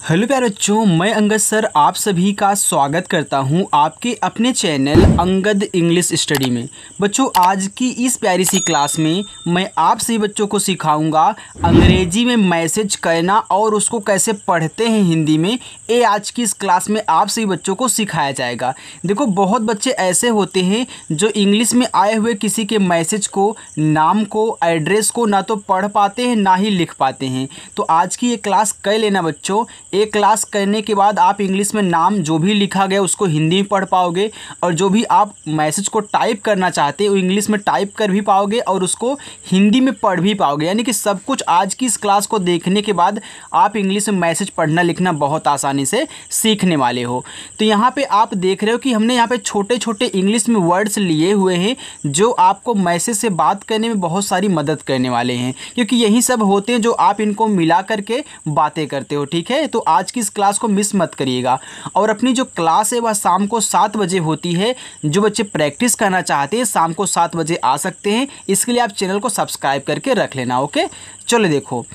Hello प्यारे बच्चों, मैं अंगद सर आप सभी का स्वागत करता हूं आपके अपने चैनल अंगद इंग्लिश स्टडी में। बच्चों, आज की इस प्यारी सी क्लास में मैं आप सभी बच्चों को सिखाऊंगा अंग्रेजी में मैसेज करना और उसको कैसे पढ़ते हैं हिंदी में। ये आज की इस क्लास में आप सभी बच्चों को सिखाया जाएगा। देखो, बहुत बच्चे ऐसे होते हैं जो इंग्लिश में आए हुए किसी के मैसेज को, नाम को, एड्रेस को ना तो पढ़ पाते हैं ना ही लिख पाते हैं। तो आज की ये क्लास कर लेना बच्चों। एक क्लास करने के बाद आप इंग्लिश में नाम जो भी लिखा गया उसको हिंदी में पढ़ पाओगे और जो भी आप मैसेज को टाइप करना चाहते हैं वो इंग्लिश में टाइप कर भी पाओगे और उसको हिंदी में पढ़ भी पाओगे। यानी कि सब कुछ आज की इस क्लास को देखने के बाद आप इंग्लिश में मैसेज पढ़ना लिखना बहुत आसानी से सीखने वाले हो। तो यहाँ पे आप देख रहे हो कि हमने यहाँ पे छोटे छोटे इंग्लिश में वर्ड्स लिए हुए हैं जो आपको मैसेज से बात करने में बहुत सारी मदद करने वाले हैं, क्योंकि यही सब होते हैं जो आप इनको मिला करके बातें करते हो। ठीक है, तो आज की इस क्लास को मिस मत करिएगा। और अपनी जो क्लास है वह शाम को 7 बजे होती है। जो बच्चे प्रैक्टिस करना चाहते हैं शाम को 7 बजे आ सकते हैं। इसके लिए आप चैनल को सब्सक्राइब करके रख लेना। ओके, चलो देखो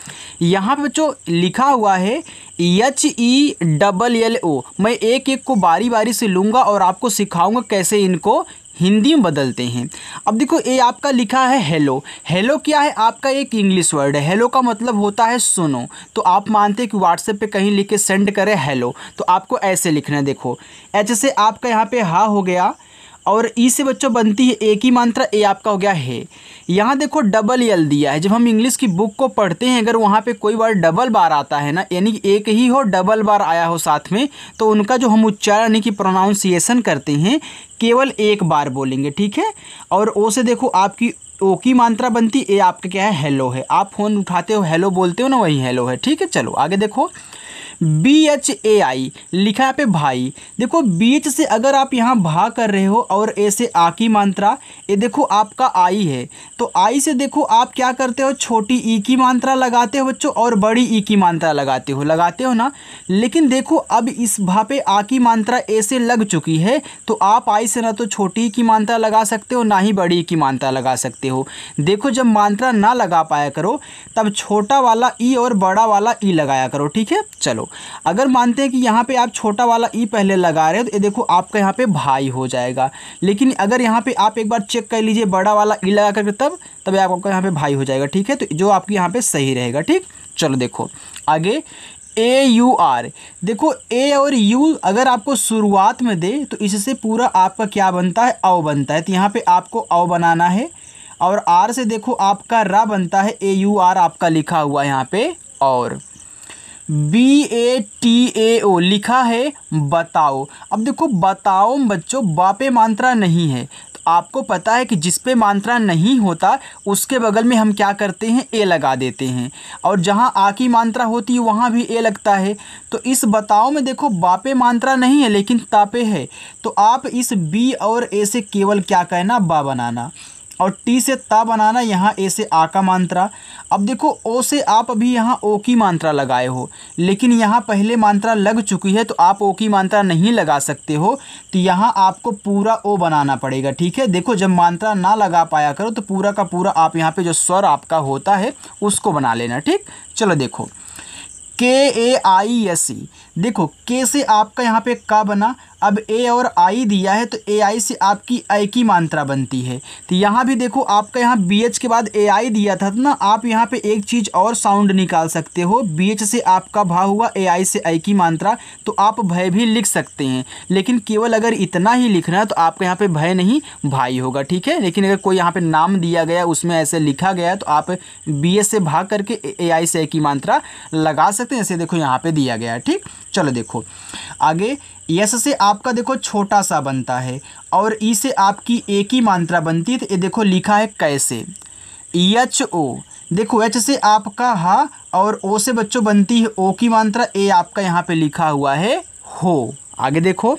यहाँ पे बच्चों लिखा हुआ है HELLO। मैं एक एक को बारी बारी से लूँगा और आपको सिखाऊंगा कैसे इनको हिंदी में बदलते हैं। अब देखो, ये आपका लिखा है हेलो। हेलो क्या है? आपका एक इंग्लिश वर्ड है। हेलो का मतलब होता है सुनो। तो आप मानते हैं कि व्हाट्सएप पे कहीं लिख के सेंड करें हेलो, तो आपको ऐसे लिखना है। देखो, एच से आपका यहाँ पे हा हो गया और ई से बच्चों बनती है एक ही मात्रा, ए आपका हो गया है। यहाँ देखो डबल एल दिया है। जब हम इंग्लिश की बुक को पढ़ते हैं अगर वहाँ पे कोई वर्ड डबल बार आता है ना, यानी कि एक ही हो डबल बार आया हो साथ में, तो उनका जो हम उच्चारण यानी कि प्रोनाउंसिएशन करते हैं केवल एक बार बोलेंगे। ठीक है, और ओ से देखो आपकी ओ की मात्रा बनती, ए आपका क्या है? हेलो है। आप फ़ोन उठाते हो हेलो बोलते हो ना, वही हेलो है। ठीक है, चलो आगे देखो। BHAI लिखा है यहाँ पे भाई। देखो, BH से अगर आप यहाँ भा कर रहे हो और ए से आ की मात्रा, ये देखो आपका आई है, तो आई से देखो आप क्या करते हो? छोटी ई की मात्रा लगाते हो बच्चों और बड़ी ई की मात्रा लगाते हो ना। लेकिन देखो अब इस भा पे आ की मात्रा ए से लग चुकी है, तो आप आई से ना तो छोटी ई की मात्रा लगा सकते हो ना ही बड़ी ई की मात्रा लगा सकते हो। देखो, जब मात्रा ना लगा पाया करो तब छोटा वाला ई और बड़ा वाला ई लगाया करो। ठीक है, चलो अगर मानते हैं कि यहाँ पे आप छोटा वाला ई पहले लगा रहे हो तो ये देखो आपका यहाँ पे भाई हो जाएगा। लेकिन अगर यहाँ पे आप एक बार चेक कर लीजिए बड़ा वाला ई लगा करके तब आपका यहाँ पे भाई हो जाएगा। ठीक है, तो जो आपके यहाँ पे सही रहेगा। ठीक, चलो देखो आगे। AUR, देखो ए और यू अगर आपको शुरुआत में दे तो इससे पूरा आपका क्या बनता है? औ बनता है। तो यहाँ पे आपको औ बनाना है और आर से देखो आपका रा बनता है। AUR आपका लिखा हुआ यहाँ पे। और BATAO लिखा है बताओ। अब देखो बताओ बच्चों बा पे मात्रा नहीं है, तो आपको पता है कि जिस पे मात्रा नहीं होता उसके बगल में हम क्या करते हैं? ए लगा देते हैं। और जहाँ आ की मात्रा होती है वहाँ भी ए लगता है। तो इस बताओ में देखो बा पे मात्रा नहीं है लेकिन ता पे है, तो आप इस बी और ए से केवल क्या कहना? बा बनाना। और टी से ता बनाना, यहाँ ए से आ का मात्रा। अब देखो ओ से आप अभी यहाँ ओ की मात्रा लगाए हो, लेकिन यहाँ पहले मात्रा लग चुकी है तो आप ओ की मात्रा नहीं लगा सकते हो, तो यहाँ आपको पूरा ओ बनाना पड़ेगा। ठीक है, देखो जब मात्रा ना लगा पाया करो तो पूरा का पूरा आप यहाँ पे जो स्वर आपका होता है उसको बना लेना। ठीक, चलो देखो KAISE, देखो के से आपका यहाँ पे का बना। अब ए और आई दिया है तो AI से आपकी आई की मात्रा बनती है। तो यहाँ भी देखो आपका यहाँ BH के बाद AI दिया था ना, आप यहाँ पे एक चीज़ और साउंड निकाल सकते हो। BH से आपका भा हुआ, AI से आई की मात्रा, तो आप भय भी लिख सकते हैं। लेकिन केवल अगर इतना ही लिखना है तो आपका यहाँ पे भय नहीं भाई होगा। ठीक है, लेकिन अगर कोई यहाँ पे नाम दिया गया उसमें ऐसे लिखा गया तो आप BH से भाग करके AI से आई की मात्रा लगा सकते हैं। ऐसे देखो यहाँ पे दिया गया है। ठीक, चलो देखो आगे। यस से आपका देखो छोटा सा बनता है और ई से आपकी ए की मात्रा बनती है, तो ये देखो लिखा है कैसे। HO, देखो एच से आपका हा और ओ से बच्चों बनती है ओ की मात्रा, ए आपका यहाँ पे लिखा हुआ है हो। आगे देखो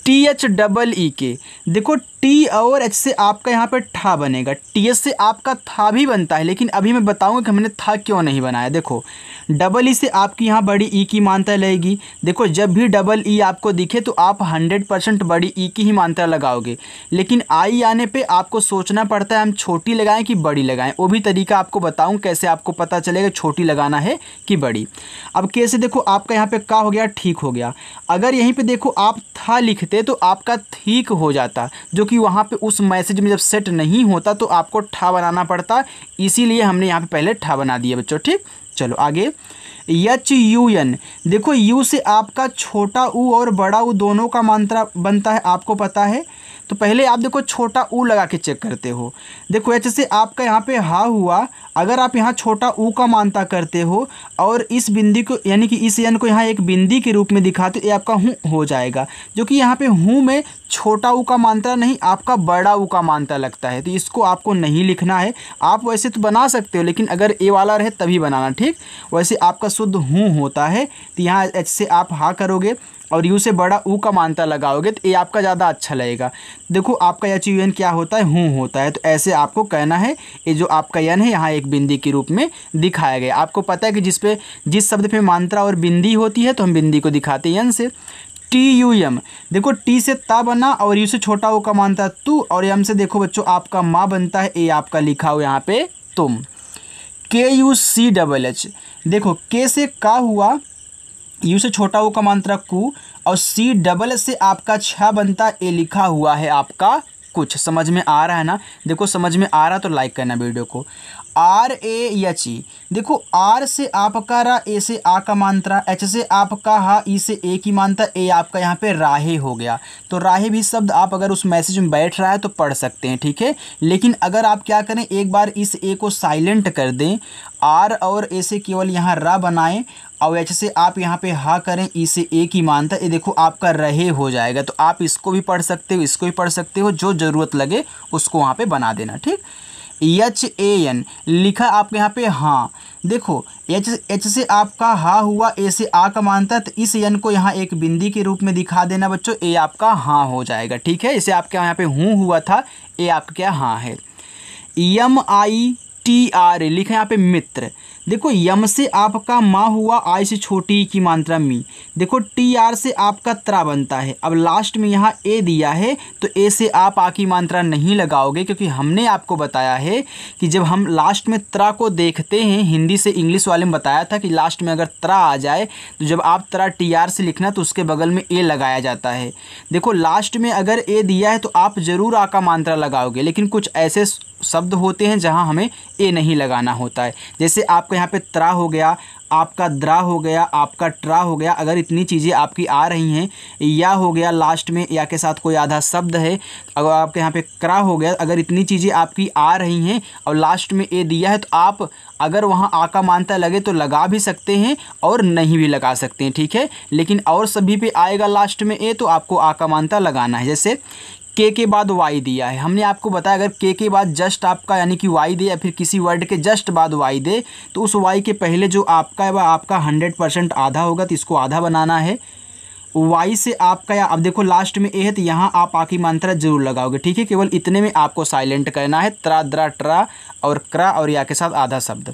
THEE, देखो टी और एच से आपका यहाँ पे ठा बनेगा, टी एच से आपका था भी बनता है, लेकिन अभी मैं बताऊंगा कि हमने था क्यों नहीं बनाया। देखो डबल ई से आपकी यहाँ बड़ी ई की मात्रा लगेगी। देखो जब भी डबल ई आपको दिखे तो आप 100% बड़ी ई की ही मात्रा लगाओगे, लेकिन आई आने पे आपको सोचना पड़ता है हम छोटी लगाएं कि बड़ी लगाएं। वो भी तरीका आपको बताऊं कैसे आपको पता चलेगा छोटी लगाना है कि बड़ी। अब कैसे देखो आपका यहाँ पे का हो गया, ठीक हो गया। अगर यहीं पे देखो आप था लिखते तो आपका ठीक हो जाता, जो कि वहाँ पे उस मैसेज में जब सेट नहीं होता तो आपको ठा बनाना पड़ता, इसीलिए हमने यहाँ पे पहले ठा बना दिया बच्चों। ठीक, चलो आगे। एच यू एन, देखो यू से आपका छोटा ऊ और बड़ा ऊ दोनों का मात्रा बनता है, आपको पता है। तो पहले आप देखो छोटा ऊ लगा के चेक करते हो। देखो एच से आपका यहाँ पे हा हुआ, अगर आप यहाँ छोटा ऊ का मानता करते हो और इस बिंदी को यानी कि इस एन को यहाँ एक बिंदी के रूप में दिखाते हो, ये आपका हूँ हो जाएगा, जो कि यहाँ पे हूँ में छोटा ऊ का मात्रा नहीं आपका बड़ा ऊ का मात्रा लगता है, तो इसको आपको नहीं लिखना है। आप वैसे तो बना सकते हो, लेकिन अगर ए वाला रहे तभी बनाना। ठीक, वैसे आपका शुद्ध हूँ होता है, तो यहाँ एच से आप हा करोगे और यू से बड़ा ऊ का मात्रा लगाओगे तो ये आपका ज़्यादा अच्छा लगेगा। देखो आपका एच यू एन क्या होता है, हूँ होता है, तो ऐसे आपको कहना है। ये जो आपका एन है यहाँ एक बिंदी के रूप में दिखाया गया। आपको पता है कि जिस शब्द पे मात्रा और बिंदी होती है तो हम बिंदी को दिखाते हैं एन से। टी यू एम, देखो टी से ता बना और यू से छोटा ऊ का मात्रा तू, और एम से देखो बच्चों आपका माँ बनता है, ये आपका लिखा हुआ यहाँ पे तुम। के यू सी डबल एच, देखो के से का हुआ, यू से छोटा ऊ का मात्रा कु, और सी डबल से आपका छा बनता, ए लिखा हुआ है आपका कुछ। समझ में आ रहा है ना? देखो समझ में आ रहा तो लाइक करना वीडियो को। आर ए एच ई, देखो आर से आपका रा, ए से आ का मात्रा, एच से आपका हा, ई से ए की मात्रा, ए आपका यहाँ पे राहे हो गया। तो राहे भी शब्द आप अगर उस मैसेज में बैठ रहा है तो पढ़ सकते हैं, ठीक है। लेकिन अगर आप क्या करें, एक बार इस ए को साइलेंट कर दें, आर और ए से केवल यहाँ रा बनाएं और एच से आप यहाँ पे हा करें, ई से ए की मात्रा, ये देखो आपका रहे हो जाएगा। तो आप इसको भी पढ़ सकते हो, इसको भी पढ़ सकते हो, जो ज़रूरत लगे उसको वहाँ पे बना देना। ठीक, एच ए एन लिखा आपके यहाँ पे हाँ, देखो एच से आपका हा हुआ, ए से आ का मानता है, तो इस एन को यहाँ एक बिंदी के रूप में दिखा देना बच्चों, ए आपका हाँ हो जाएगा। ठीक है, इसे आपके यहाँ पे हूँ हुआ था, ए आपका क्या हाँ है। एम आई टी आर लिखा यहाँ पे मित्र, देखो यम से आपका माँ हुआ, आई से छोटी की मात्रा मी, देखो टी आर से आपका त्रा बनता है। अब लास्ट में यहाँ ए दिया है तो ए से आप आ की मात्रा नहीं लगाओगे, क्योंकि हमने आपको बताया है कि जब हम लास्ट में त्रा को देखते हैं, हिंदी से इंग्लिश वाले में बताया था कि लास्ट में अगर त्रा आ जाए तो जब आप त्रा टी आर से लिखना तो उसके बगल में ए लगाया जाता है। देखो लास्ट में अगर ए दिया है तो आप ज़रूर आ का मात्रा लगाओगे, लेकिन कुछ ऐसे शब्द होते हैं जहां हमें ए नहीं लगाना होता है। जैसे आपका यहाँ पे त्रा हो गया, आपका द्रा हो गया, आपका ट्रा हो गया, अगर इतनी चीज़ें आपकी आ रही हैं, या हो गया लास्ट में या के साथ कोई आधा शब्द है, अगर आपके यहाँ पे क्रा हो गया, अगर इतनी चीज़ें आपकी आ रही हैं और लास्ट में ए दिया है तो आप अगर वहाँ आ का मानता लगे तो लगा भी सकते हैं और नहीं भी लगा सकते हैं। ठीक है, लेकिन और सभी पे आएगा लास्ट में ए तो आपको आ का मानता लगाना है। जैसे के बाद वाई दिया है, हमने आपको बताया अगर के बाद जस्ट आपका यानी कि वाई दे या फिर किसी वर्ड के जस्ट बाद वाई दे तो उस वाई के पहले जो आपका है वह आपका 100% आधा होगा, तो इसको आधा बनाना है। वाई से आपका या अब देखो लास्ट में ए है तो यहाँ आप आ की मात्रा जरूर लगाओगे। ठीक है, केवल इतने में आपको साइलेंट करना है, त्रा द्रा ट्रा और क्रा और या के साथ आधा शब्द।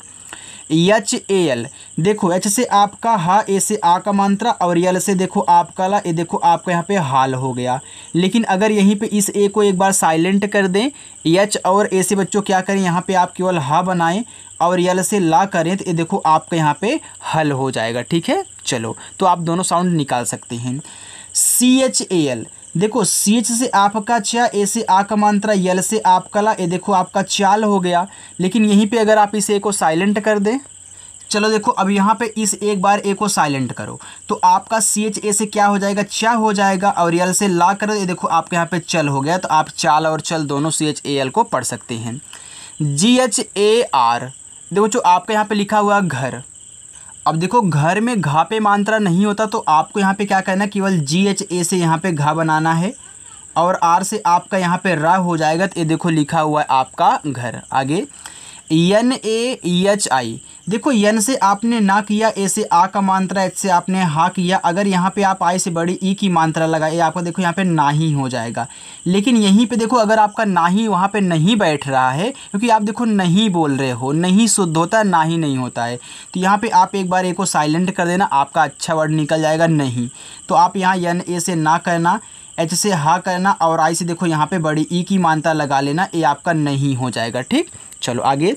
एच ए एल, देखो एच से आपका हा, ए से आ का मात्रा और यल से देखो आपका ला, ये देखो आपका यहाँ पे हाल हो गया। लेकिन अगर यहीं पे इस ए को एक बार साइलेंट कर दें, एच और ए से बच्चों क्या करें, यहाँ पे आप केवल हा बनाएं और यल से ला करें तो ये देखो आपका यहाँ पे हल हो जाएगा। ठीक है, चलो तो आप दोनों साउंड निकाल सकते हैं। सी एच ए एल, देखो सी एच से आपका चा, ए से आ का मात्रा, यल से आपका ला, ये देखो आपका चाल हो गया। लेकिन यहीं पे अगर आप इस ए को साइलेंट कर दें, चलो देखो अब यहाँ पे इस एक बार ए को साइलेंट करो तो आपका सी एच ए से क्या हो जाएगा, चा हो जाएगा, और यल से ला करो, ये देखो आपके यहाँ पे चल हो गया। तो आप चाल और चल दोनों सी एच ए एल को पढ़ सकते हैं। जी एच ए आर, देखो जो आपके यहाँ पे लिखा हुआ घर, अब देखो घर में घा पे मात्रा नहीं होता तो आपको यहाँ पे क्या करना है, केवल जी एच ए से यहाँ पे घा बनाना है और आर से आपका यहाँ पे रा हो जाएगा। तो ये देखो लिखा हुआ है आपका घर। आगे एन ए एच आई, देखो यन से आपने ना किया, ए से आ का मात्रा, एच से आपने हा किया। अगर यहाँ पे आप आई से बड़ी ई की मात्रा लगाए, आपका देखो यहाँ पे ना ही हो जाएगा। लेकिन यहीं पे देखो अगर आपका ना ही वहाँ पे नहीं बैठ रहा है, क्योंकि आप देखो नहीं बोल रहे हो, नहीं शुद्ध होता है, ना ही नहीं होता है, तो यहाँ पे आप एक बार ए को साइलेंट कर देना, आपका अच्छा वर्ड निकल जाएगा नहीं। तो आप यहाँ यन ए से ना करना, एच से हा करना और आई से देखो यहाँ पे बड़ी ई की मात्रा लगा लेना, ये आपका नहीं हो जाएगा। ठीक, चलो आगे।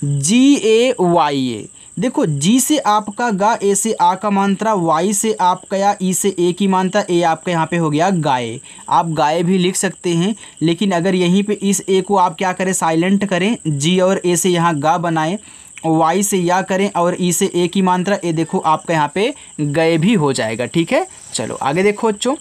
जी ए वाई ए, देखो जी से आपका गा, ए से आ का मात्रा, वाई से आपका या ई से ए की मात्रा, ए आपका यहाँ पे हो गया गाय। आप गाय भी लिख सकते हैं, लेकिन अगर यहीं पे इस ए को आप क्या करें, साइलेंट करें, जी और ए से यहाँ गा बनाएं, वाई से या करें और ई से ए की मात्रा, ए देखो आपका यहाँ पे गए भी हो जाएगा। ठीक है, चलो आगे देखो बच्चों।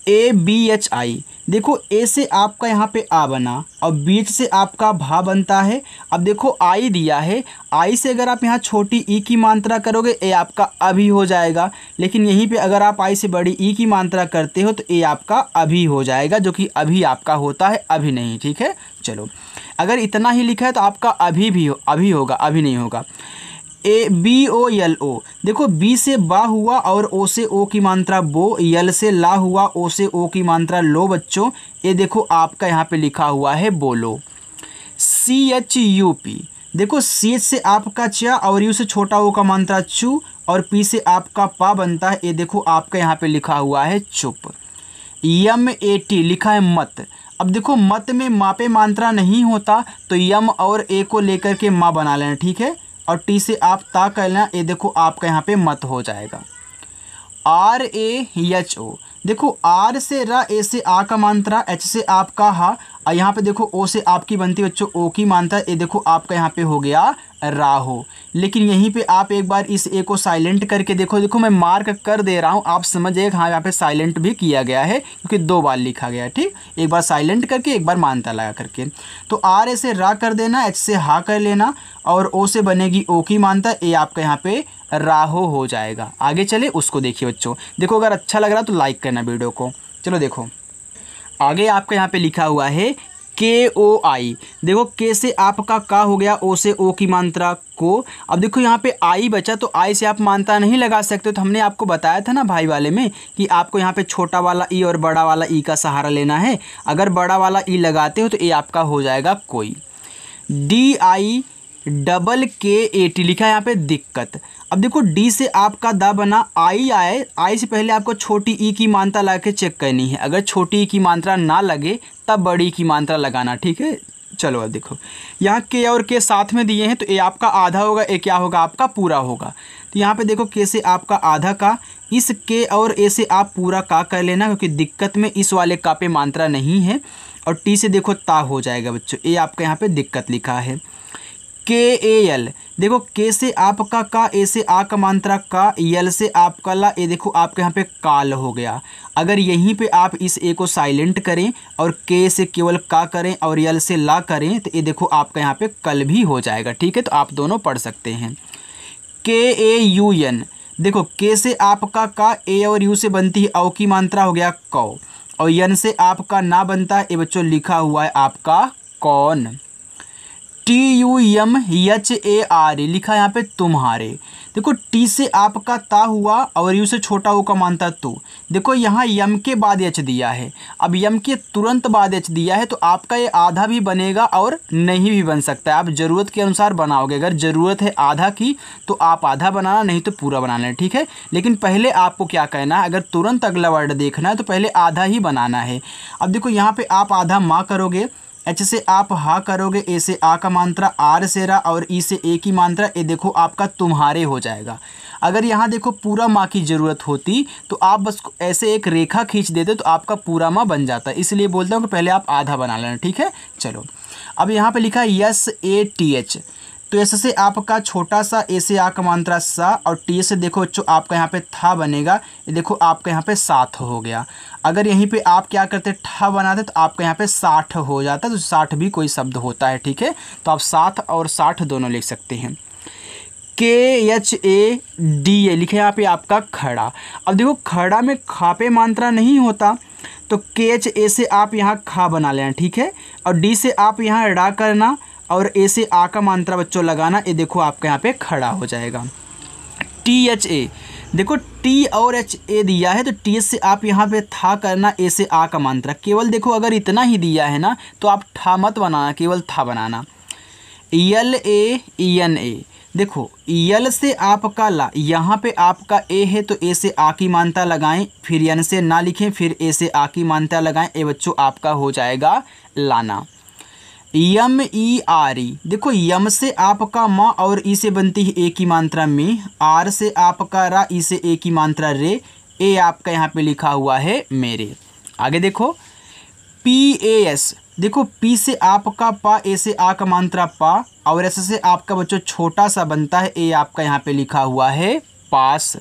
ए बी एच आई, देखो ए से आपका यहाँ पे आ बना और बीच से आपका भा बनता है। अब देखो आई दिया है, आई से अगर आप यहाँ छोटी ई की मात्रा करोगे, ए आपका अभी हो जाएगा। लेकिन यहीं पे अगर आप आई से बड़ी ई की मात्रा करते हो तो ए आपका अभी हो जाएगा, जो कि अभी आपका होता है, अभी नहीं। ठीक है, चलो अगर इतना ही लिखा है तो आपका अभी होगा, अभी नहीं होगा। ए बी ओ यल ओ, देखो बी से बा हुआ और ओ से ओ की मात्रा बो, यल से ला हुआ, ओ से ओ की मात्रा लो बच्चों, ये देखो आपका यहाँ पे लिखा हुआ है बोलो। सी एच यू पी, देखो सी एच से आपका चा और यू से छोटा ओ का मात्रा चू और पी से आपका पा बनता है, ये देखो आपका यहाँ पे लिखा हुआ है चुप। यम ए टी लिखा है मत। अब देखो मत में मापे मात्रा नहीं होता, तो यम और ए को लेकर के माँ बना लेना। ठीक है, और टी से आप ता कर लेना, ये देखो आपका यहाँ पे मत हो जाएगा। आर ए एच ओ, देखो आर से रा, ए से आ का मात्रा, एच से आपका हा और यहाँ पे देखो ओ से आपकी बनती बच्चों ओ की मात्रा, ये देखो आपका यहाँ पे हो गया राहो। लेकिन यहीं पे आप एक बार इस ए को साइलेंट करके देखो मैं मार्क कर दे रहा हूँ, आप समझिए हाँ यहाँ पे साइलेंट भी किया गया है क्योंकि 2 बार लिखा गया है। ठीक, एक बार साइलेंट करके, एक बार मात्रा लगा करके। तो आर ए से रा कर देना, एच से हा कर लेना और ओ से बनेगी ओ की मात्रा, ए आपका यहाँ पे राहो हो जाएगा। आगे चले उसको देखिए बच्चों। देखो अगर अच्छा लग रहा तो लाइक करना वीडियो को। चलो देखो आगे आपका यहाँ पे लिखा हुआ है के ओ आई, देखो के से आपका का हो गया, ओ से ओ की मात्रा को। अब देखो यहाँ पे आई बचा, तो आई से आप मात्रा नहीं लगा सकते, तो हमने आपको बताया था ना भाई वाले में कि आपको यहाँ पे छोटा वाला ई और बड़ा वाला ई का सहारा लेना है। अगर बड़ा वाला ई लगाते हो तो ये आपका हो जाएगा कोई। डी आई डबल के ए टी लिखा है यहाँ पे दिक्कत। अब देखो डी से आपका दा बना, आई आए, आई से पहले आपको छोटी ई की मात्रा लगा के चेक करनी है। अगर छोटी ई की मात्रा ना लगे तब बड़ी की मात्रा लगाना। ठीक है, चलो अब देखो यहाँ के और के साथ में दिए हैं, तो ए आपका आधा होगा, ए क्या होगा आपका पूरा होगा। तो यहाँ पे देखो के से आपका आधा का, इस के और ए से आप पूरा का कर लेना, क्योंकि दिक्कत में इस वाले का पे मात्रा नहीं है। और टी से देखो ता हो जाएगा बच्चों, ए आपका यहाँ पे दिक्कत लिखा है। के ए यल, देखो के से आपका का, ए से आ का मात्रा का, यल से आपका ला, ये देखो आपके यहाँ पे काल हो गया। अगर यहीं पे आप इस ए को साइलेंट करें और के से केवल का करें और यल से ला करें, तो ये देखो आपका यहाँ पे कल भी हो जाएगा। ठीक है, तो आप दोनों पढ़ सकते हैं। के ए यू एन, देखो के से आपका का, ए और यू से बनती है औ की मात्रा हो गया कौ, और यन से आपका ना बनता है, ये बच्चों लिखा हुआ है आपका कौन। T U M H A R A लिखा है यहाँ पे तुम्हारे। देखो टी से आपका ता हुआ और यू से छोटा ओ का मानता तो। देखो यहाँ यम के बाद एच दिया है, अब यम के तुरंत बाद एच दिया है, तो आपका ये आधा भी बनेगा और नहीं भी बन सकता है। आप ज़रूरत के अनुसार बनाओगे। अगर ज़रूरत है आधा की तो आप आधा बनाना, नहीं तो पूरा बनाना है। ठीक है, लेकिन पहले आपको क्या कहना है, अगर तुरंत अगला वर्ड देखना है तो पहले आधा ही बनाना है। अब देखो यहाँ पे आप आधा माँ करोगे, एच से आप हा करोगे, ए से आ का मात्रा, आर से रा और ई से ए की मात्रा, ये देखो आपका तुम्हारे हो जाएगा। अगर यहाँ देखो पूरा माँ की ज़रूरत होती तो आप बस ऐसे एक रेखा खींच देते तो आपका पूरा माँ बन जाता है। इसलिए बोलता हूँ कि पहले आप आधा बना लेना। ठीक है, चलो अब यहाँ पे लिखा है यस ए टी एच, तो एस से आपका छोटा सा, ए से आ का मात्रा सा और टी से देखो जो आपका यहाँ पे था बनेगा, ये देखो आपका यहाँ पे 7 हो गया। अगर यहीं पे आप क्या करते ठा बनाते तो आपका यहाँ पे 60 हो जाता, तो 60 भी कोई शब्द होता है। ठीक है, तो आप 7 और 60 दोनों लिख सकते हैं। के एच ए डी ए लिखे यहाँ पे आपका खड़ा। अब देखो खड़ा में खा पे मात्रा नहीं होता, तो के एच ए से आप यहाँ खा बना लेना। ठीक है, और डी से आप यहाँ ड़ा करना और ए से आ का मात्रा बच्चों लगाना, ये देखो आपका यहाँ पे खड़ा हो जाएगा। टी एच ए, देखो टी और एच ए दिया है तो टी एच से आप यहाँ पे था करना, ए से आ का मात्रा। केवल देखो अगर इतना ही दिया है ना तो आप ठा मत बनाना, केवल था बनाना। यल ए एन ए, देखो यल से आपका ला, यहाँ पे आपका ए है तो ए से आ की मात्रा लगाएं, फिर एन से ना लिखें, फिर ए से आ की मात्रा लगाएं, ये बच्चों आपका हो जाएगा लाना। यम ई आर ई, देखो यम से आपका माँ और ई से बनती है ए की मात्रा में, आर से आपका रा, ई से ए की मात्रा रे, ए आपका यहाँ पे लिखा हुआ है मेरे। आगे देखो पी ए एस, देखो पी से आपका पा, ए से आ का मात्रा पा, और एस से आपका बच्चों छोटा सा बनता है, ए आपका यहाँ पे लिखा हुआ है पास।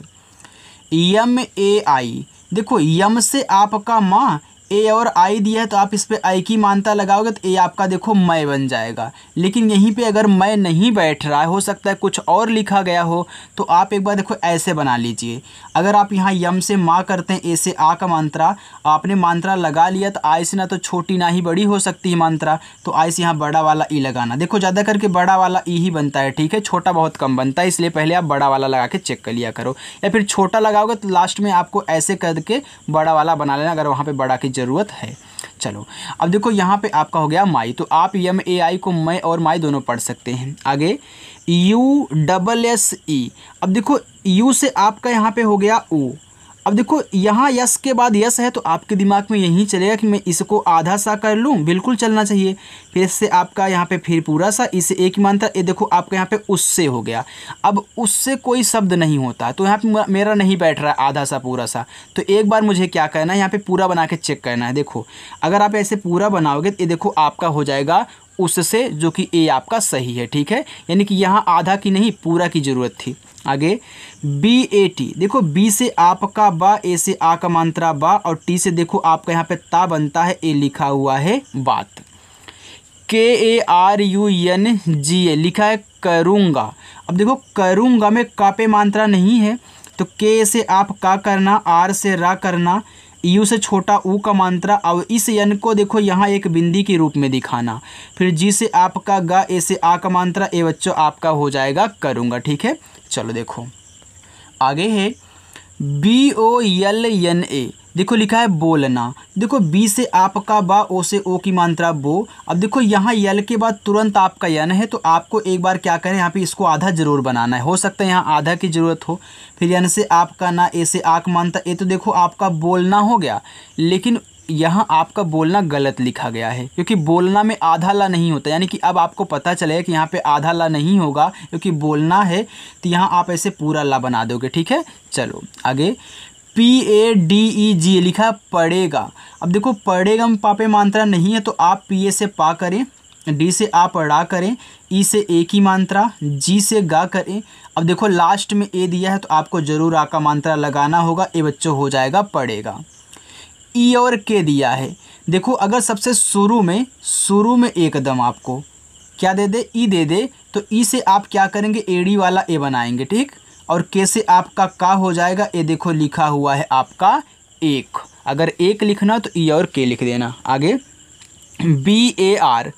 यम ए आई, देखो यम से आपका माँ, ए और आई दिया है तो आप इस पे आई की मात्रा लगाओगे तो ए आपका देखो मैं बन जाएगा। लेकिन यहीं पे अगर मैं नहीं बैठ रहा है, हो सकता है कुछ और लिखा गया हो, तो आप एक बार देखो ऐसे बना लीजिए। अगर आप यहाँ यम से माँ करते हैं, ए से आ का मात्रा, आपने मात्रा लगा लिया तो आई से ना तो छोटी ना ही बड़ी हो सकती है मात्रा, तो आई से यहाँ बड़ा वाला ई लगाना। देखो ज़्यादा करके बड़ा वाला ई ही बनता है, ठीक है, छोटा बहुत कम बनता है, इसलिए पहले आप बड़ा वाला लगा के चेक कर लिया करो, या फिर छोटा लगाओगे तो लास्ट में आपको ऐसे करके बड़ा वाला बना लेना अगर वहाँ पर बड़ा की ज़रूरत है। चलो अब देखो यहाँ पे आपका हो गया माई, तो आप यम ए आई को मैं और माई दोनों पढ़ सकते हैं। आगे यू डबल एस ई, अब देखो यू से आपका यहाँ पे हो गया ऊ। अब देखो यहाँ यस के बाद यस है तो आपके दिमाग में यही चलेगा कि मैं इसको आधा सा कर लूँ, बिल्कुल चलना चाहिए। फिर इससे आपका यहाँ पे फिर पूरा सा, इसे एक ही मात्रा, ये देखो आपका यहाँ पे उससे हो गया। अब उससे कोई शब्द नहीं होता तो यहाँ पे मेरा नहीं बैठ रहा है आधा सा पूरा सा, तो एक बार मुझे क्या करना है, यहाँ पे पूरा बना के चेक करना है। देखो अगर आप ऐसे पूरा बनाओगे तो ये देखो आपका हो जाएगा उससे, जो कि ए आपका सही है, ठीक है, यानी कि यहाँ आधा की नहीं पूरा की ज़रूरत थी। आगे बी ए टी, देखो बी से आपका बा, ए से आ का मात्रा बा, और टी से देखो आपका यहाँ पे ता बनता है, ए लिखा हुआ है बात। K A R U N G A लिखा है करूँगा। अब देखो करूँगा में का पे मात्रा नहीं है तो के से आप का करना, आर से रा करना, यू से छोटा ऊ का मात्रा, और इस यन को देखो यहाँ एक बिंदी के रूप में दिखाना, फिर जी से आपका गा, ए से आ का मात्रा, ए बच्चों आपका हो जाएगा करूँगा, ठीक है। चलो देखो आगे है B O L N A, देखो लिखा है बोलना। देखो बी से आपका बा, ओ से ओ की मात्रा बो। अब देखो यहाँ यल के बाद तुरंत आपका यन है तो आपको एक बार क्या करें, यहाँ पे इसको आधा जरूर बनाना है, हो सकता है यहाँ आधा की ज़रूरत हो। फिर यन से आपका ना, ए से आक मात्रा, ए तो देखो आपका बोलना हो गया, लेकिन यहाँ आपका बोलना गलत लिखा गया है क्योंकि बोलना में आधा ला नहीं होता, यानी कि अब आपको पता चलेगा कि यहाँ पे आधा ला नहीं होगा क्योंकि बोलना है, तो यहाँ आप ऐसे पूरा ला बना दोगे, ठीक है। चलो आगे पी ए डी ई जी लिखा पढ़ेगा। अब देखो पढ़ेगा में पापे मात्रा नहीं है तो आप पी ए से पा करें, डी से आप ड़ा करें, ई से ए की मात्रा, जी से गा करें। अब देखो लास्ट में ए दिया है तो आपको ज़रूर आ का मात्रा लगाना होगा, ए बच्चों हो जाएगा पढ़ेगा। ई और के दिया है, देखो अगर सबसे शुरू में एकदम आपको क्या दे दे, ई दे दे, तो ई से आप क्या करेंगे, एडी वाला ए बनाएंगे, ठीक, और के से आपका का हो जाएगा, ए देखो लिखा हुआ है आपका एक, अगर एक लिखना तो ई और के लिख देना। आगे बी ए आर,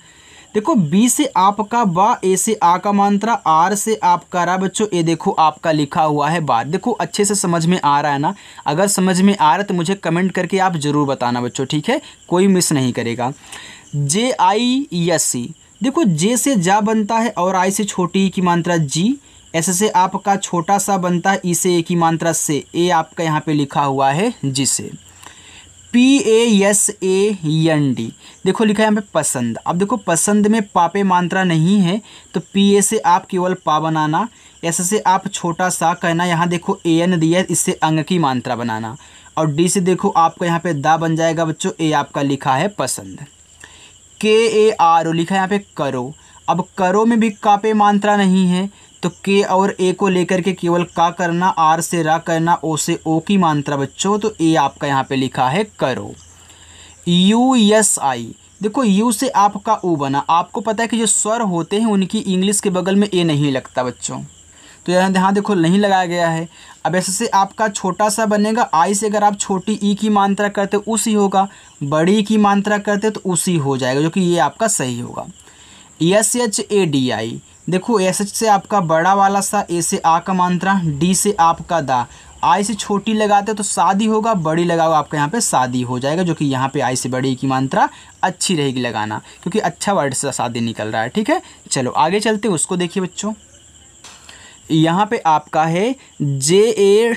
देखो बी से आपका बा, ए से आ का मात्रा, आर से आपका रा बच्चों, ए देखो आपका लिखा हुआ है बात। देखो अच्छे से समझ में आ रहा है ना, अगर समझ में आ रहा है तो मुझे कमेंट करके आप ज़रूर बताना बच्चों, ठीक है, कोई मिस नहीं करेगा। जे आई एस सी, देखो जे से जा बनता है और आई से छोटी की मात्रा जी, एस से आपका छोटा सा बनता है, ई से ए की मात्रा से, ए आपका यहाँ पे लिखा हुआ है जिसे। P A S A N D, देखो लिखा है यहाँ पे पसंद। अब देखो पसंद में पापे मात्रा नहीं है तो पी ए से आप केवल पा बनाना, एस से आप छोटा सा कहना, यहाँ देखो ए एन दिया है, इससे अंग की मात्रा बनाना, और डी से देखो आपका यहाँ पे दा बन जाएगा बच्चों, ए आपका लिखा है पसंद। के ए आर ओ लिखा है यहाँ पे करो। अब करो में भी का पे मात्रा नहीं है तो के और ए को लेकर के केवल का करना, आर से रा करना, ओ से ओ की मात्रा बच्चों, तो ए आपका यहाँ पे लिखा है करो। यू एस आई, देखो यू से आपका ऊ बना। आपको पता है कि जो स्वर होते हैं उनकी इंग्लिश के बगल में ए नहीं लगता बच्चों, तो यहाँ देखो नहीं लगाया गया है। अब ऐसे से आपका छोटा सा बनेगा, आई से अगर आप छोटी ई की मात्रा करते उसी होगा, बड़ी की मात्रा करते तो उसी हो जाएगा, जो कि ये आपका सही होगा। SHADI, देखो SH से आपका बड़ा वाला सा, A से आ का मात्रा, D से आपका दा, आई से छोटी लगाते हो तो शादी होगा, बड़ी लगाओ आपका यहाँ पे शादी हो जाएगा, जो कि यहाँ पे आई से बड़ी की मात्रा अच्छी रहेगी लगाना, क्योंकि अच्छा वर्ड से शादी निकल रहा है। ठीक है, चलो आगे चलते हैं, उसको देखिए बच्चों। यहाँ पे आपका है JAROOR,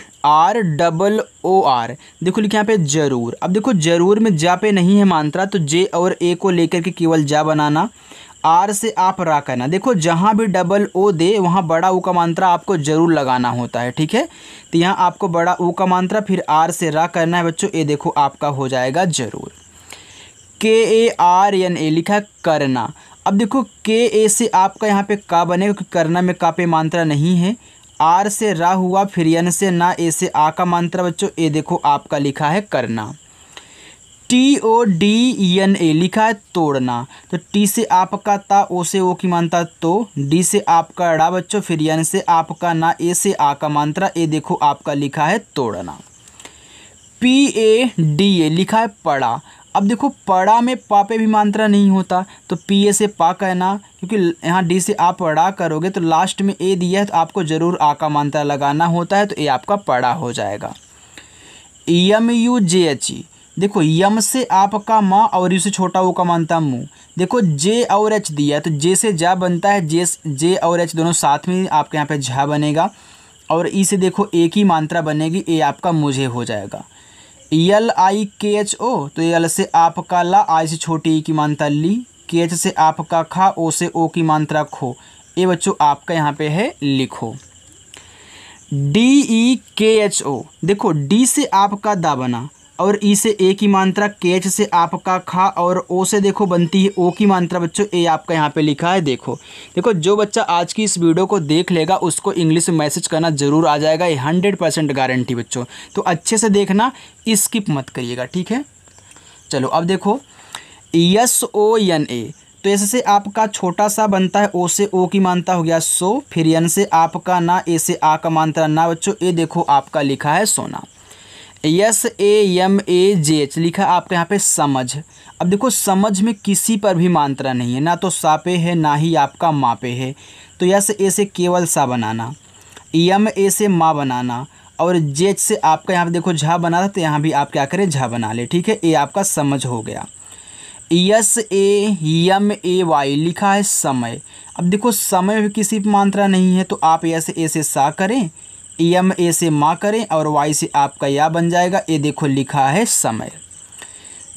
देखो लिखे यहाँ पे जरूर। अब देखो जरूर में जा पे नहीं है मात्रा, तो जे और ए को लेकर के केवल जा बनाना, आर से आप रा करना। देखो जहाँ भी डबल ओ दे वहाँ बड़ा ऊ का मात्रा आपको जरूर लगाना होता है। ठीक है, तो यहाँ आपको बड़ा ऊ का मात्रा फिर आर से रा करना है बच्चों। ये देखो आपका हो जाएगा जरूर। KARNA लिखा है करना। अब देखो KA से आपका यहाँ पे का बनेगा, क्योंकि करना में का पे मात्रा नहीं है। आर से रा हुआ, फिर यन से ना, ए से आ का मात्रा बच्चों। ये देखो आपका लिखा है करना। TODNA लिखा है तोड़ना, तो टी से आपका ता, ओ से ओ की मात्रा तो, डी से आपका ड़ा बच्चों, फिर यन से आपका ना, ए से आ का मात्रा। ये देखो आपका लिखा है तोड़ना। PADA लिखा है पड़ा। अब देखो पड़ा में पा पे भी मात्रा नहीं होता, तो PA से पा कहना, क्योंकि यहाँ डी से आप पड़ा करोगे तो लास्ट में ए दिया है तो आपको ज़रूर आ का मात्रा लगाना होता है, तो ये आपका पड़ा हो जाएगा। MUJHE, देखो यम से आपका माँ और यू से छोटा वो का मानता मुँह। देखो जे और एच दिया है, तो जे से जा बनता है, जे और एच दोनों साथ में आपके यहाँ पे झा बनेगा, और ई से देखो एक ही मात्रा बनेगी, ए आपका मुझे हो जाएगा। LIKHO, तो यल से आपका ला, आई से छोटी ई की मात्रा ली, KH से आपका खा, ओ से ओ की मात्रा खो। ये बच्चों आपका यहाँ पे है लिखो। DEKHO, देखो डी से आपका दा बना, और ई से ए की मात्रा, KH से आपका खा, और ओ से देखो बनती है ओ की मात्रा बच्चों। ए आपका यहाँ पे लिखा है। देखो जो बच्चा आज की इस वीडियो को देख लेगा उसको इंग्लिश में मैसेज करना ज़रूर आ जाएगा, ये 100% गारंटी बच्चों। तो अच्छे से देखना, स्किप मत करिएगा। ठीक है, चलो अब देखो SONA, तो ऐसे से आपका छोटा सा बनता है, ओ से ओ की मात्रा हो गया सो, फिर यन से आपका ना, ए से आ का मात्रा ना बच्चों। ये देखो आपका लिखा है सोना। SAMAJH लिखा है आपके यहाँ पे समझ। अब देखो समझ में किसी पर भी मात्रा नहीं है, ना तो सा पे है ना ही आपका माँ पे है, तो यस ए से केवल सा बनाना, यम ए से माँ बनाना, और जेच से आपका यहाँ पे देखो झा बना था, तो यहाँ भी आप क्या करें झा बना ले। ठीक है, ये आपका समझ हो गया। SAMAY लिखा है समय। अब देखो समय में किसी पर मात्रा नहीं है, तो आप यस ए से सा करें, एम ए से माँ करें, और वाई से आपका या बन जाएगा। ये देखो लिखा है समय।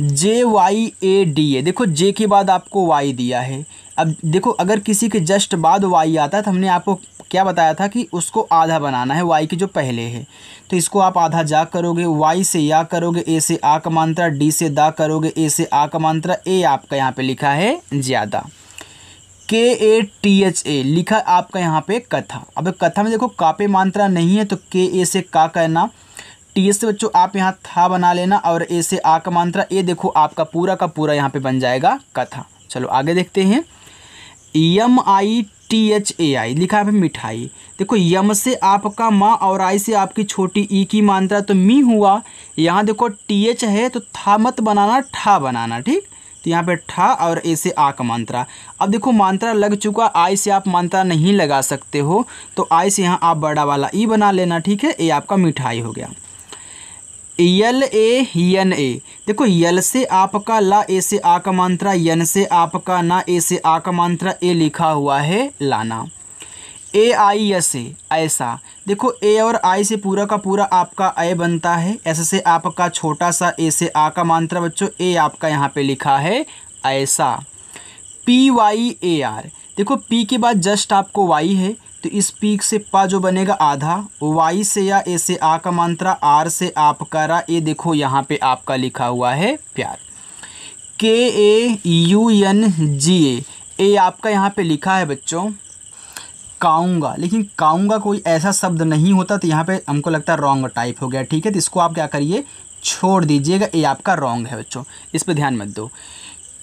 JYADA, देखो जे के बाद आपको वाई दिया है। अब देखो अगर किसी के जस्ट बाद वाई आता है, तो हमने आपको क्या बताया था कि उसको आधा बनाना है वाई के जो पहले है, तो इसको आप आधा जा करोगे, वाई से या करोगे, ए से आ का मात्रा, डी से दा करोगे, ए से आ का मात्रा। ए आपका यहाँ पे लिखा है ज़्यादा। KATHA लिखा आपका यहाँ पे कथा। अब कथा में देखो का पे मात्रा नहीं है, तो KA से का कहना, टी से बच्चों आप यहाँ था बना लेना, और ए से आ का मात्रा। ये देखो आपका पूरा का पूरा यहाँ पे बन जाएगा कथा। चलो आगे देखते हैं। MITHAI लिखा है मिठाई। देखो यम से आपका माँ, और आई से आपकी छोटी ई की मात्रा, तो मी हुआ। यहाँ देखो TH है, तो था मत बनाना, ठा बनाना। ठीक, तो यहाँ पे ठा, और ए से आ का मात्रा। अब देखो मात्रा लग चुका, आई से आप मात्रा नहीं लगा सकते हो, तो आई से यहाँ आप बड़ा वाला ई बना लेना। ठीक है, ये आपका मिठाई हो गया। LANA, देखो यल से आपका ला, ए से आ का मात्रा, यन से आपका ना, ए से आ का मात्रा। ए लिखा हुआ है लाना। AISA ऐसा, देखो ए और आई से पूरा का पूरा आपका ए बनता है, ऐसे से आपका छोटा सा, ए से आ का मात्रा बच्चों। ए आपका यहाँ पे लिखा है ऐसा। PYAR, देखो पी के बाद जस्ट आपको वाई है, तो इस पी से पा जो बनेगा आधा, वाई से या, ए से आ का मात्रा, आर से आपका रा। ये देखो यहाँ पे आपका लिखा हुआ है प्यार। KAUNGA, ए आपका यहाँ पे लिखा है बच्चों काऊंगा, लेकिन काऊंगा कोई ऐसा शब्द नहीं होता, तो यहाँ पे हमको लगता है रॉन्ग टाइप हो गया। ठीक है, तो इसको आप क्या करिए छोड़ दीजिएगा, ये आपका रॉन्ग है बच्चों, इस पर ध्यान मत दो।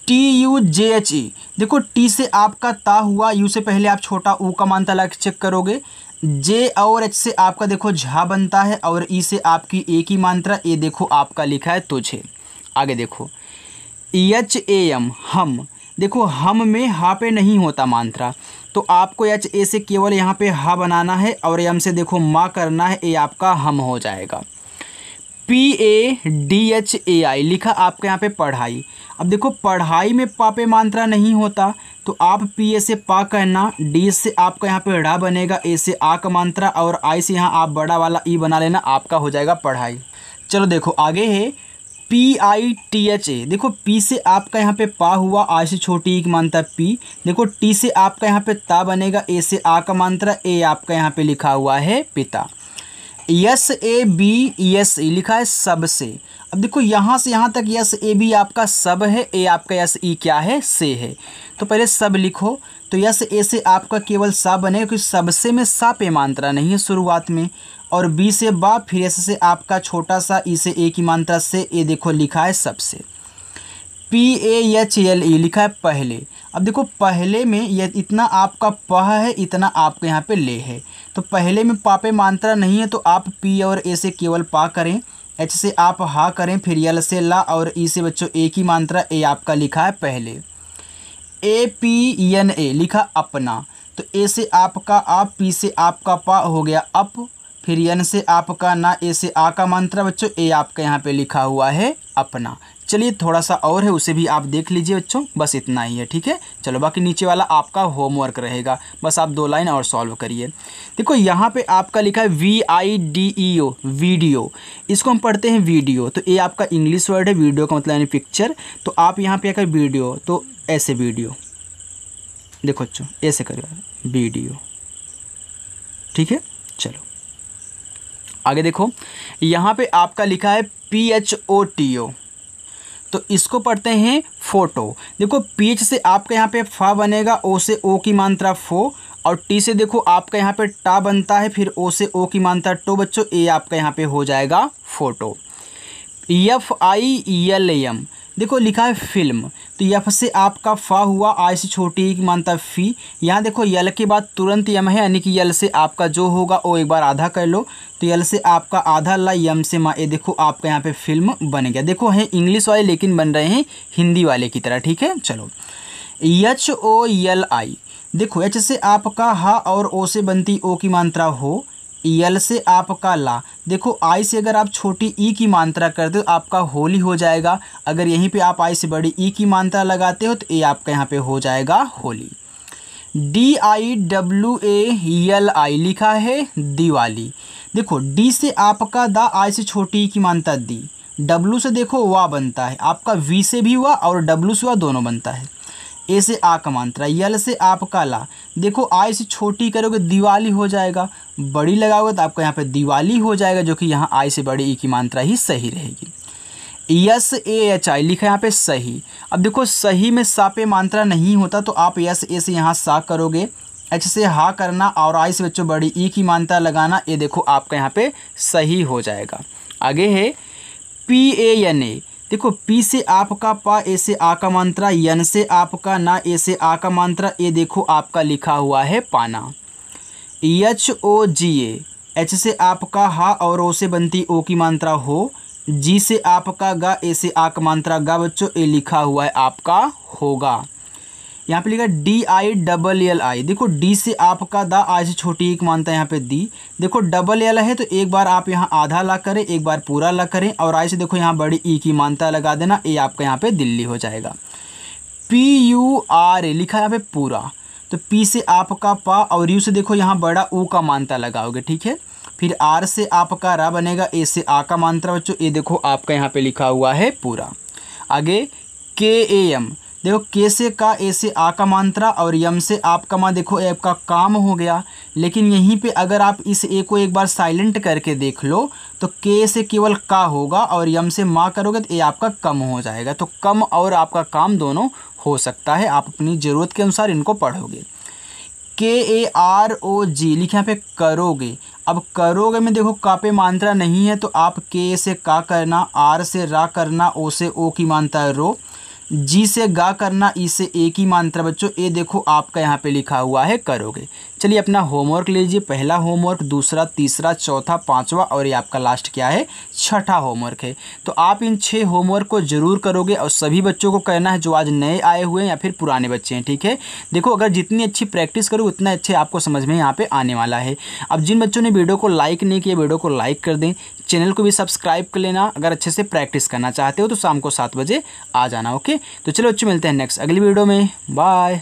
TUJHE, देखो टी से आपका ता हुआ, यू से पहले आप छोटा ऊ का मात्रा लगा चेक करोगे। जे और एच से आपका देखो झा बनता है, और ई से आपकी ए की मात्रा। ये देखो आपका लिखा है तुझे। आगे देखो HAM हम, देखो हम में हा पे नहीं होता मात्रा, तो आपको एच ए से केवल यहाँ पे हा बनाना है और यम से देखो माँ करना है, ये आपका हम हो जाएगा। PADHAI लिखा आपके यहाँ पे पढ़ाई। अब देखो पढ़ाई में पा पे मात्रा नहीं होता, तो आप PA से पा कहना, D से आपका यहाँ पे ड़ा बनेगा, A से आ का मात्रा और I से यहाँ आप बड़ा वाला ई बना लेना, आपका हो जाएगा पढ़ाई। चलो देखो आगे है PITHA। देखो P से आपका यहाँ पे पा हुआ, I से छोटी ई की मात्रा P। देखो T से आपका यहाँ पे ता बनेगा, A से आ का मात्रा, A आपका यहाँ पे लिखा हुआ है पिता। SABES लिखा है सबसे। अब देखो यहाँ से यहाँ तक SAB आपका सब है, ए आपका SE क्या है, से है। तो पहले सब लिखो, तो ए से आपका केवल सा बनेगा क्योंकि सबसे में सा पे मात्रा नहीं है शुरुआत में, और बी से बा, फिर एस से आपका छोटा सा, ई से ए की मात्रा से, ए देखो लिखा है सबसे। PAHLE लिखा है पहले। अब देखो पहले में ये इतना आपका पह है, इतना आपके यहाँ पे ले है, तो पहले में पा पे मात्रा नहीं है, तो आप P और A से केवल पा करें, H से आप हा करें, फिर यल से ला और ई से बच्चों ए की मात्रा, ए आपका लिखा है पहले। APNA लिखा अपना, तो ए से आपका आप, पी से आपका पा हो गया अप, फिर यन से आपका ना, ए से आ का मात्रा बच्चों, ए आपका यहाँ पे लिखा हुआ है अपना। चलिए थोड़ा सा और है, उसे भी आप देख लीजिए बच्चों, बस इतना ही है, ठीक है। चलो बाकी नीचे वाला आपका होमवर्क रहेगा, बस आप 2 लाइन और सॉल्व करिए। देखो यहाँ पे आपका लिखा है VIDEO वीडियो, इसको हम पढ़ते हैं वीडियो, तो ये आपका इंग्लिश वर्ड है, वीडियो का मतलब यानी पिक्चर। तो आप यहाँ पे आकर वीडियो, तो ऐसे वीडियो देखो बच्चों, ऐसे करेगा वीडियो, ठीक है। चलो आगे देखो, यहाँ पे आपका लिखा है PHOTO, तो इसको पढ़ते हैं फोटो। देखो PH से आपका यहाँ पे फा बनेगा, ओ से ओ की मात्रा फो, और टी से देखो आपका यहाँ पे टा बनता है, फिर ओ से ओ की मात्रा टो बच्चों, ए आपका यहाँ पे हो जाएगा फोटो। FILM देखो लिखा है फिल्म, तो यफ से आपका फा हुआ, आई से छोटी ई की मात्रा फी। यहाँ देखो यल के बाद तुरंत यम है, यानी कि यल से आपका जो होगा वो एक बार आधा कर लो, तो यल से आपका आधा ला, यम से मा, ए देखो आपका यहाँ पे फिल्म बन गया। देखो है इंग्लिश वाले लेकिन बन रहे हैं हिंदी वाले की तरह, ठीक है। चलो HOLI देखो एच से आपका हा और ओ से बनती ओ की मात्रा हो, यल से आपका ला, देखो आई से अगर आप छोटी ई की मात्रा करते हो तो आपका होली हो जाएगा, अगर यहीं पे आप आई से बड़ी ई की मात्रा लगाते हो तो ये आपका यहाँ पे हो जाएगा होली। DIWALI लिखा है दिवाली। देखो डी से आपका दा, आई से छोटी ई की मात्रा दी, डब्लू से देखो वा बनता है, आपका वी से भी वा और डब्लू से वा दोनों बनता है, ए से आ का मात्रा, यल से आपका ला, देखो आई से छोटी करोगे दिवाली हो जाएगा, बड़ी लगाओगे तो आपका यहाँ पे दिवाली हो जाएगा, जो कि यहाँ आई से बड़ी ई की मात्रा ही सही रहेगी। SAHI लिखा है यहाँ पे सही। अब देखो सही में सा पे मात्रा नहीं होता, तो आप ए से यहाँ सा करोगे, एच से हा करना और आई से बच्चों बड़ी ई की मात्रा लगाना, ये देखो आपका यहाँ पे सही हो जाएगा। आगे है PANA देखो पी से आपका पा, ए से आ का मात्रा, यन से आपका ना, ए से आ का मात्रा, ए देखो आपका लिखा हुआ है पाना। HOGA एच से आपका हा और ओ से बनती ओ की मात्रा हो, जी से आपका गा, ए से आ का मात्रा गा बच्चों, ए लिखा हुआ है आपका होगा। यहाँ पे लिखा DILLI देखो डी से आपका दा, आई से छोटी एक मानता है यहाँ पे दी, देखो डबल एल है तो एक बार आप यहाँ आधा ला करें, एक बार पूरा ला करें, और आई से देखो यहाँ बड़ी ई की मानता लगा देना, ए आपका यहाँ पे दिल्ली हो जाएगा। PURA लिखा है यहाँ पे पूरा, तो पी से आपका पा और यू से देखो यहाँ बड़ा ऊ का मानता लगाओगे, ठीक है। फिर आर से आपका रा बनेगा, ए से आ का मात्रा बच्चों, ए देखो आपका यहाँ पे लिखा हुआ है पूरा। आगे KAM देखो के से का, ए से आ का मात्रा और यम से आपका मा, देखो ए आपका काम हो गया। लेकिन यहीं पे अगर आप इस ए को एक बार साइलेंट करके देख लो तो के से केवल का होगा और यम से मा करोगे तो ए आपका कम हो जाएगा। तो कम और आपका काम दोनों हो सकता है, आप अपनी ज़रूरत के अनुसार इनको पढ़ोगे। KAROG लिखे यहाँ पे करोगे। अब करोगे में देखो का पे मात्रा नहीं है तो आप के से का करना, आर से रा करना, ओ से ओ की मात्रा रो, जी से गा करना, ई से ए की मात्रा बच्चों, ए देखो आपका यहाँ पे लिखा हुआ है करोगे। चलिए अपना होमवर्क लीजिए, पहला होमवर्क, दूसरा, तीसरा, चौथा, पाँचवा और ये आपका लास्ट क्या है, छठा होमवर्क है। तो आप इन 6 होमवर्क को ज़रूर करोगे और सभी बच्चों को करना है जो आज नए आए हुए हैं या फिर पुराने बच्चे हैं, ठीक है। देखो अगर जितनी अच्छी प्रैक्टिस करो उतना अच्छे आपको समझ में यहाँ पे आने वाला है। अब जिन बच्चों ने वीडियो को लाइक नहीं किया, वीडियो को लाइक कर दें, चैनल को भी सब्सक्राइब कर लेना। अगर अच्छे से प्रैक्टिस करना चाहते हो तो शाम को 7 बजे आ जाना, ओके। तो चलो बच्चों मिलते हैं नेक्स्ट अगली वीडियो में, बाय।